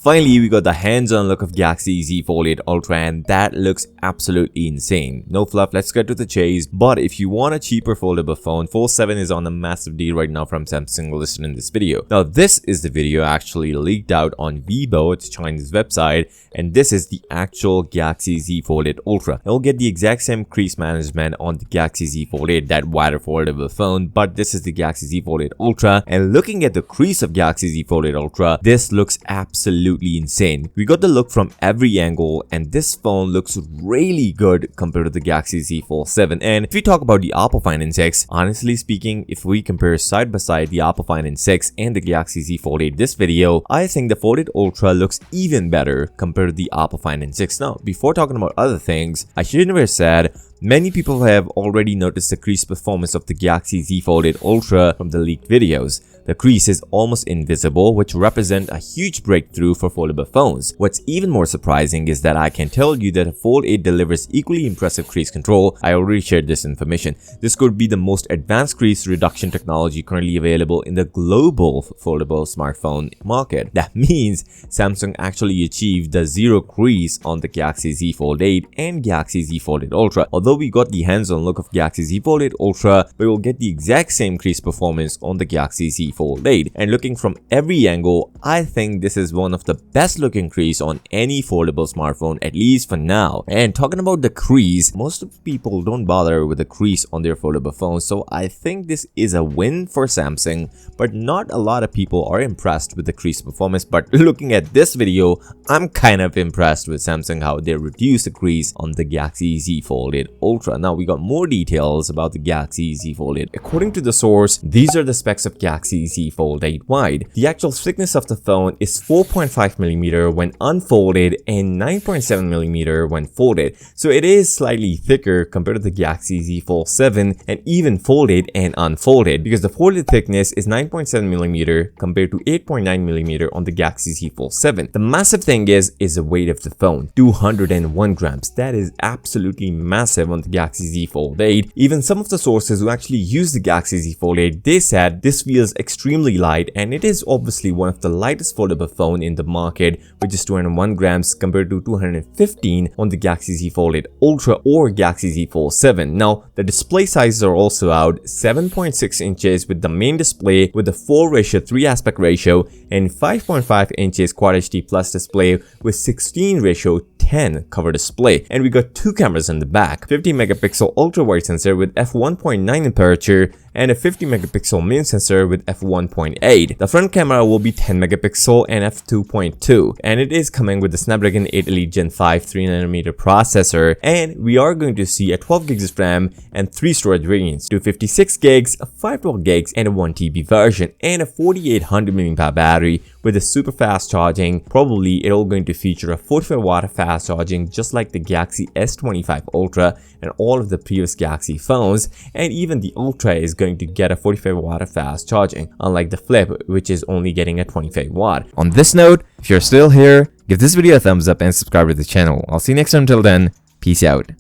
Finally, we got the hands-on look of Galaxy Z Fold 8 Ultra, and that looks absolutely insane. No fluff, let's get to the chase. But if you want a cheaper foldable phone, Fold 7 is on a massive deal right now from Samsung listed in this video. Now, this is the video actually leaked out on Weibo, it's Chinese website, and this is the actual Galaxy Z Fold 8 Ultra. It will get the exact same crease management on the Galaxy Z Fold 8, that wider foldable phone, but this is the Galaxy Z Fold 8 Ultra, and looking at the crease of Galaxy Z Fold 8 Ultra, this looks absolutely insane. We got the look from every angle, and this phone looks really good compared to the Galaxy Z Fold 7. And if we talk about the Oppo Find N6, honestly speaking, if we compare side by side the Oppo Find N6 and the Galaxy Z Fold 8 this video, I think the Fold 8 Ultra looks even better compared to the Oppo Find N6. Now, before talking about other things, I shouldn't have said many people have already noticed the crease performance of the Galaxy Z Fold 8 Ultra from the leaked videos. The crease is almost invisible, which represents a huge breakthrough for foldable phones. What's even more surprising is that I can tell you that a Fold 8 delivers equally impressive crease control. I already shared this information. This could be the most advanced crease reduction technology currently available in the global foldable smartphone market. That means Samsung actually achieved the zero crease on the Galaxy Z Fold 8 and Galaxy Z Fold 8 Ultra. Although we got the hands-on look of Galaxy Z Fold 8 Ultra, we will get the exact same crease performance on the Galaxy Z Fold 8. And looking from every angle, I think this is one of the best looking crease on any foldable smartphone, at least for now. And talking about the crease, most of the people don't bother with the crease on their foldable phones, so I think this is a win for Samsung, but not a lot of people are impressed with the crease performance. But looking at this video, I'm kind of impressed with Samsung how they reduced the crease on the Galaxy Z Fold 8 Ultra. Now we got more details about the Galaxy Z Fold 8. According to the source, these are the specs of Galaxy Z Fold 8 Wide. The actual thickness of the phone is 4.5mm when unfolded and 9.7mm when folded. So it is slightly thicker compared to the Galaxy Z Fold 7 and even folded and unfolded, because the folded thickness is 9.7mm compared to 8.9mm on the Galaxy Z Fold 7. The massive thing is the weight of the phone, 201 grams. That is absolutely massive on the Galaxy Z Fold 8. Even some of the sources who actually use the Galaxy Z Fold 8, they said this feels extremely light, and it is obviously one of the lightest foldable phone in the market, with just 201 grams compared to 215 on the Galaxy Z Fold 8 Ultra or Galaxy Z Fold 7. Now, the display sizes are also out, 7.6 inches with the main display with a 4:3 aspect ratio, and 5.5 inches Quad HD Plus display with 16:10 cover display. And we got two cameras in the back, 50 megapixel ultra wide sensor with f1.9 aperture and a 50 megapixel main sensor with f1.8. The front camera will be 10 megapixel and f2.2, and it is coming with the Snapdragon 8 Elite Gen 5 3nm processor, and we are going to see a 12 gigs of RAM and 3 storage variants, 256 gigs, a 512 gigs, and a 1TB version, and a 4800 mAh battery with a super fast charging. Probably it all going to feature a 45-watt fast charging just like the Galaxy S25 Ultra and all of the previous Galaxy phones, and even the Ultra is going to get a 45-watt fast charging, unlike the Flip, which is only getting a 25-watt. On this note, if you're still here, give this video a thumbs up and subscribe to the channel. I'll see you next time. Until then, peace out.